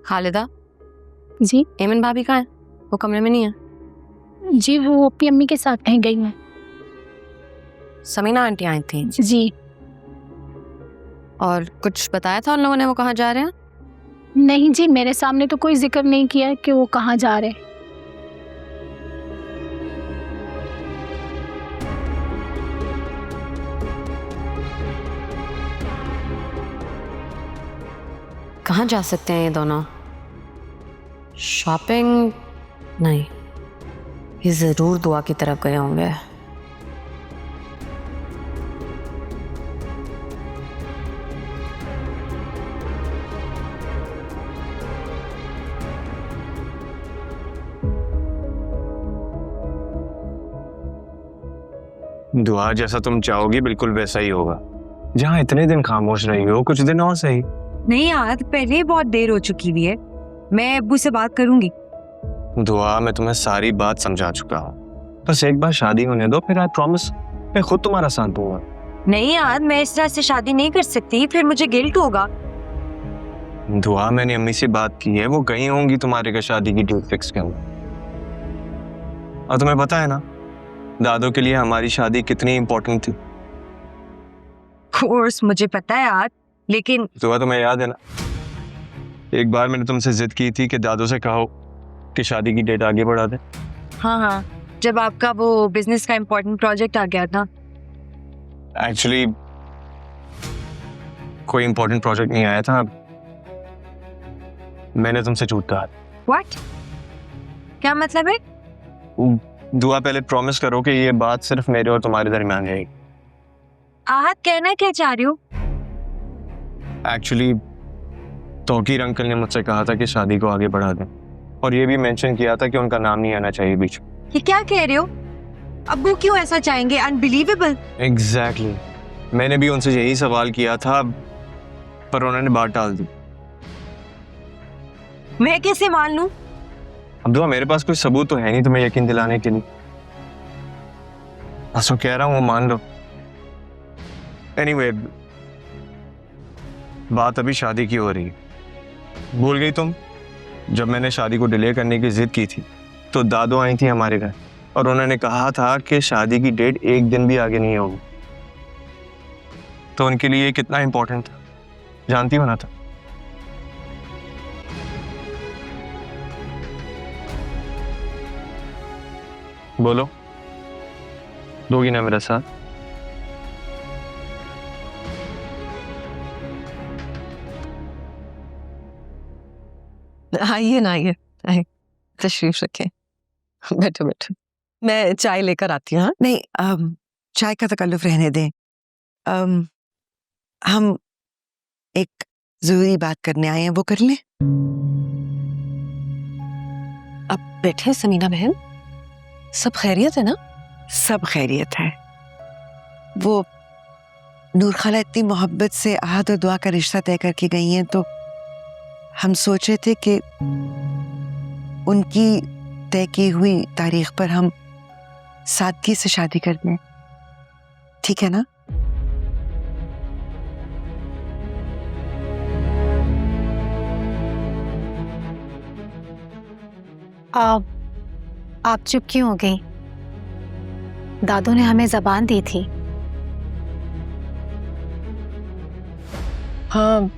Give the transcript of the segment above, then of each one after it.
खालिदा, जी एमन भाभी कहाँ है? वो कमरे में नहीं है? जी, वो अपनी अम्मी के साथ कहीं गई हैं। समीना आंटी आई थी जी और कुछ बताया था उन लोगों ने वो कहाँ जा रहे हैं? नहीं जी, मेरे सामने तो कोई जिक्र नहीं किया कि वो कहाँ जा रहे। कहाँ जा सकते हैं ये दोनों? शॉपिंग? नहीं, ये जरूर दुआ की तरफ गए होंगे। दुआ जैसा तुम चाहोगी बिल्कुल वैसा ही होगा। जहाँ इतने दिन खामोश रही हो, कुछ दिन और सही। नहीं यार, पहले ही बहुत देर हो चुकी हुई है। मैं अब्बू से बात करूंगी। दुआ, मैं तुम्हें सारी बात समझा चुका हूँ। बस एक बार शादी होने दो, फिर आई प्रॉमिस मैं खुद तुम्हारा साथ दूंगा। नहीं यार, मैं इस तरह से शादी नहीं कर सकती, फिर मुझे गिल्ट होगा। दुआ, मैंने अम्मी से बात की है, वो गई होंगी तुम्हारे का शादी की डेट फिक्स करने। और तुम्हें पता है ना दादो के लिए हमारी शादी कितनी इंपॉर्टेंट थी। कोर्स मुझे पता है यार, लेकिन दुआ, तुम्हें याद है ना एक बार मैंने तुमसे जिद की थी कि दादो से कहो कि शादी की डेट आगे बढ़ा दे। हाँ, जब आपका वो बिजनेस का इम्पोर्टेंट प्रोजेक्ट आ गया था। एक्चुअली कोई इंपॉर्टेंट प्रोजेक्ट नहीं आया था, मैंने तुमसे झूठ कहा। व्हाट? क्या मतलब है? दुआ, पहले प्रॉमिस करो कि ये बात सिर्फ मेरे और तुम्हारे दरमियान रहेगी। आहत, कहना क्या चाह रही हो? एक्चुअली तौकीर अंकल ने मुझसे कहा था कि शादी को आगे बढ़ा दें, और ये भी मेंशन किया था कि उनका नाम नहीं आना चाहिए बीच में। ये क्या कह रहे हो? अब्बू क्यों ऐसा चाहेंगे? अनबिलीवेबल। एग्जैक्टली, मैंने भी उनसे यही सवाल किया था, पर उन्होंने बात टाल दी। मैं कैसे मान लूं? अब दुआ, मेरे पास कोई सबूत तो है नहीं तुम्हें यकीन दिलाने के लिए। बस वो कह रहा हूँ वो मान लो। एनीवे, बात अभी शादी की हो रही है। भूल गई तुम? जब मैंने शादी को डिले करने की जिद की थी तो दादो आई थी हमारे घर, और उन्होंने कहा था कि शादी की डेट एक दिन भी आगे नहीं होगी। तो उनके लिए ये कितना इंपॉर्टेंट था जानती हो ना? था बोलो, दोगी ना मेरा साथ? आइए ना, आइए, तशरीफ रखें। बैठो बैठो, मैं चाय लेकर आती हूँ। नहीं, चाय का तकल्लुफ रहने दें। हम एक जरूरी बात करने आए हैं, वो कर लें? अब बैठे समीना बहन, सब खैरियत है ना? सब खैरियत है। वो नूर खाला इतनी मोहब्बत से आहत और दुआ का रिश्ता तय करके गई हैं, तो हम सोच रहे थे कि उनकी तय की हुई तारीख पर हम सादगी से शादी कर दें। ठीक है ना? आप चुप क्यों हो गई? दादू ने हमें जबान दी थी। हाँ,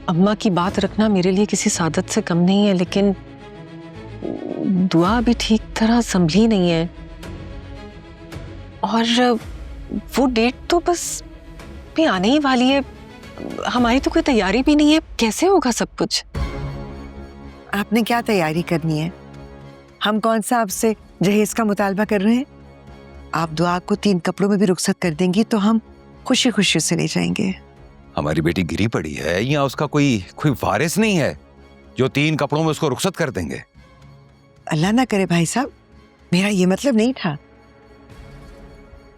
अम्मा की बात रखना मेरे लिए किसी सादत से कम नहीं है, लेकिन दुआ अभी ठीक तरह संभली नहीं है, और वो डेट तो बस भी आने ही वाली है। हमारी तो कोई तैयारी भी नहीं है, कैसे होगा सब कुछ? आपने क्या तैयारी करनी है? हम कौन सा आपसे जहेज का मुतालबा कर रहे हैं? आप दुआ को 3 कपड़ों में भी रुखसत कर देंगी तो हम खुशी खुशी से ले जाएंगे। हमारी बेटी गिरी पड़ी है या उसका कोई वारिस नहीं है जो 3 कपड़ों में उसको रुखसत कर देंगे? अल्लाह ना करे भाई साहब, मेरा ये मतलब नहीं था।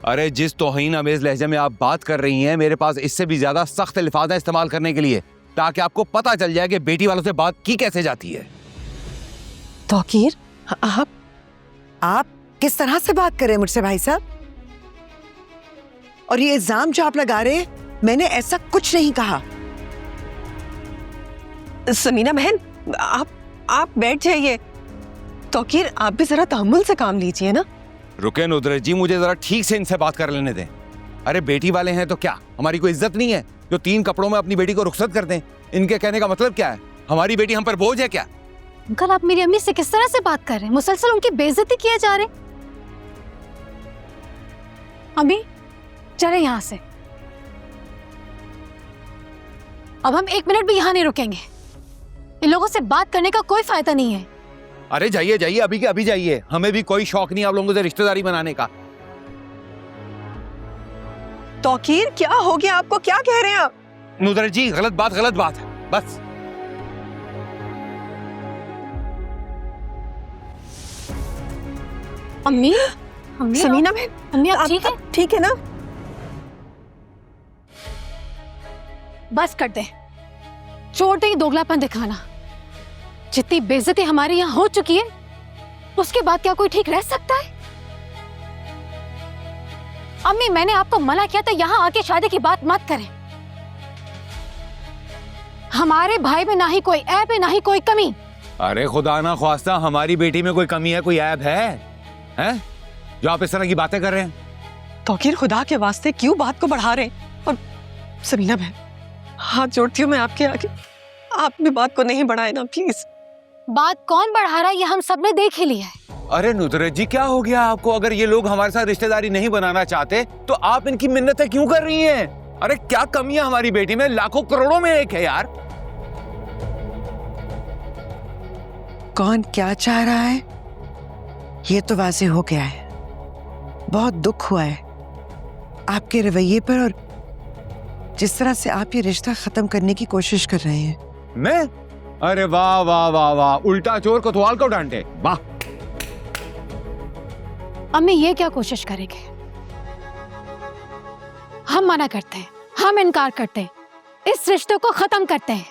अरे जिस तौहीन अमेज लहजे में आप बात कर रही हैं, मेरे पास इससे भी ज्यादा सख्त अल्फाज इस्तेमाल करने के लिए, ताकि आपको पता चल जाए कि बेटी वालों से बात की कैसे जाती है। तौकीर, आप किस तरह से बात कर रहे हैं मुझसे भाई साहब? और ये इल्जाम जो आप लगा रहे हैं, मैंने ऐसा कुछ नहीं कहा। समीना बहन, आप बैठ जाइए। तौकीर, आप भी जरा तहम्मुल से काम लीजिए ना। रुके नुदरत जी, मुझे जरा ठीक से इनसे बात कर लेने दें। अरे बेटी वाले हैं तो क्या हमारी कोई इज्जत नहीं है जो 3 कपड़ों में अपनी बेटी को रुखसत कर दें? इनके कहने का मतलब क्या है? हमारी बेटी हम पर बोझ है क्या? अंकल, आप मेरी अम्मी से किस तरह से बात कर रहे हैं? मुसलसल उनकी बेइज्जती किए जा रहे। अम्मी चले यहाँ से। अब हम 1 मिनट भी यहाँ नहीं रुकेंगे। इन लोगों से बात करने का कोई फायदा नहीं है। अरे जाइए जाइए, अभी के अभी जाइए। हमें भी कोई शौक नहीं आप लोगों से रिश्तेदारी बनाने का। तौकीर, क्या हो गया आपको? क्या कह रहे हैं आप? नुदरत जी, गलत बात है बस। अम्मी, अम्मी समीना बहन, अम्मी आप ठीक है? ठीक है ना? बस कर दे, छोड़ दे ये दोगलापन दिखाना। जितनी बेइज्जती हमारे यहाँ हो चुकी है, उसके बाद क्या कोई ठीक रह सकता है? अम्मी, मैंने आपको मना किया था यहाँ आके शादी की बात मत करें। हमारे भाई में ना ही कोई ऐब है ना ही कोई कमी। अरे खुदा ना ख्वास्ता, हमारी बेटी में कोई कमी है, कोई ऐब है? हैं जो आप इस तरह की बातें कर रहे हैं? तौकीर, खुदा के वास्ते क्यों बात को बढ़ा रहे हैं? और समीना बहन, हाथ जोड़ती हूँ मैं आपके आगे, आप भी बात को नहीं बढ़ाए ना प्लीज। बात कौन बढ़ा रहा है ये हम सबने देख ही लिया है। अरे नुदरत जी, क्या हो गया आपको? अगर ये लोग हमारे साथ रिश्तेदारी नहीं बनाना चाहते तो आप इनकी मिन्नतें क्यों कर रही हैं? अरे क्या कमी है हमारी बेटी में? लाखों करोड़ों में एक है यार। कौन क्या चाह रहा है ये तो वाज़ेह हो गया है। बहुत दुख हुआ है आपके रवैये पर और जिस तरह से आप ये रिश्ता खत्म करने की कोशिश कर रहे हैं। मैं? अरे वाह वाह वाह वाह, उल्टा चोर कोतवाल को डांटे, वाह। अम्मी ये क्या कोशिश करेंगे? हम मना करते हैं, हम इनकार करते हैं, इस रिश्ते को खत्म करते हैं।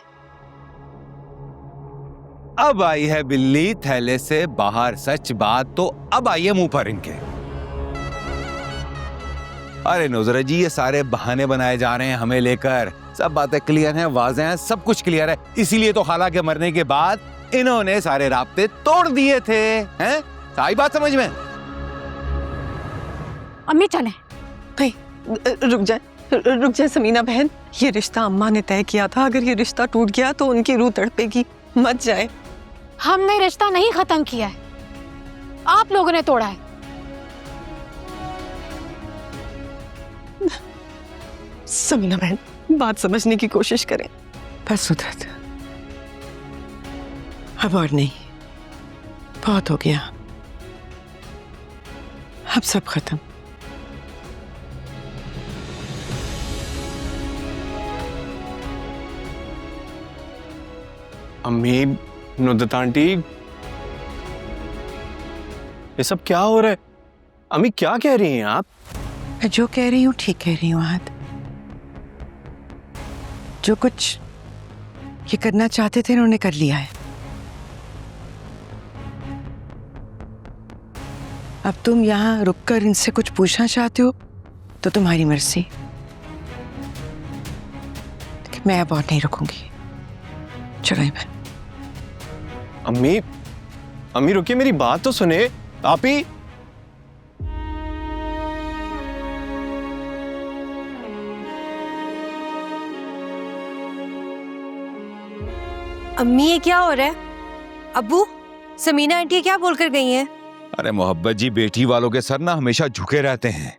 अब आई है बिल्ली थैले से बाहर, सच बात तो अब आई है मुंह पर इनके। अरे नुजरत जी, ये सारे बहाने बनाए जा रहे हैं हमें लेकर। सब बातें क्लियर हैं, वाज़ेह हैं, सब कुछ क्लियर है। इसीलिए तो खाला के मरने के बाद इन्होंने सारे राब्ते तोड़ दिए थे। हैं? सारी बात समझ में? अम्मी चलें। रुक जाए समीना बहन, ये रिश्ता अम्मा ने तय किया था। अगर ये रिश्ता टूट गया तो उनकी रूह तड़पेगी। मत जाए। हमने रिश्ता नहीं खत्म किया है, आप लोगों ने तोड़ा है। समीना बहन, बात समझने की कोशिश करें। बस सुधरत, अब और नहीं, बहुत हो गया, अब सब खत्म। अम्मी, नुदरत आंटी, ये सब क्या हो रहा है? अम्मी क्या कह रही हैं आप? मैं जो कह रही हूँ ठीक कह रही हूँ आहत। जो कुछ ये करना चाहते थे इन्होंने कर लिया है। अब तुम यहाँ रुककर इनसे कुछ पूछना चाहते हो तो तुम्हारी मर्जी, लेकिन मैं अब और नहीं रुकूंगी। चलो बहन। अम्मी, अम्मी रुकिए, मेरी बात तो सुने। आप ही अम्मी ये क्या हो रहा है? अब्बू, समीना आंटी क्या बोलकर गई हैं? अरे मोहब्बत जी, बेटी वालों के सर ना हमेशा झुके रहते हैं,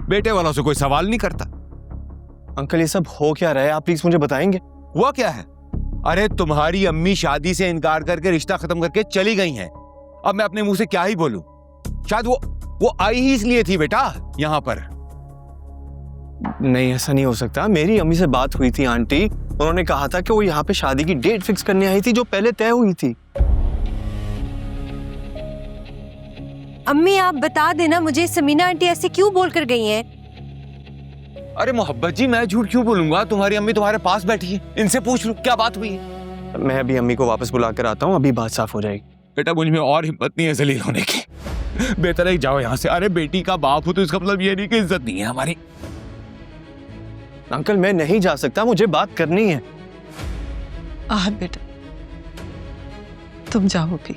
बेटे वालों से कोई सवाल नहीं करता। अंकल, ये सब हो क्या रहा है? आप प्लीज मुझे बताएंगे। हुआ क्या है? अरे तुम्हारी अम्मी शादी से इनकार करके रिश्ता खत्म करके चली गई हैं। अब मैं अपने मुंह से क्या ही बोलूं? शायद वो आई ही इसलिए थी बेटा यहाँ पर। नहीं, ऐसा नहीं हो सकता। मेरी अम्मी से बात हुई थी आंटी, उन्होंने कहा था कि वो यहाँ पे शादी की डेट फिक्स करने आई थी जो पहले तय हुई थी। अम्मी आप बता देना मुझे, समीना आंटी ऐसे क्यों बोलकर गई हैं? अरे मोहब्बत जी, मैं झूठ क्यों बोलूंगा? तुम्हारी अम्मी तुम्हारे पास बैठी है, इनसे पूछ लो क्या बात हुई है। मैं अभी अम्मी को वापस बुला कर आता हूँ, अभी बात साफ हो जाएगी। बेटा मुझ में और हिम्मत नहीं है जलील होने की, बेहतर है जाओ यहाँ से। अरे बेटी का बाप हो तो इसका मतलब ये नहीं कि इज्जत नहीं है हमारी। अंकल, मैं नहीं जा सकता, मुझे बात करनी है। बेटा तुम जाओ भी,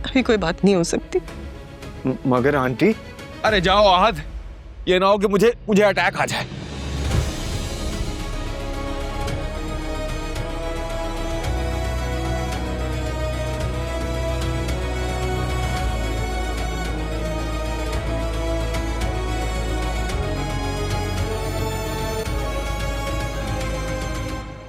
अभी कोई बात नहीं हो सकती। मगर आंटी, अरे जाओ आहद, ये ना हो कि मुझे अटैक आ जाए।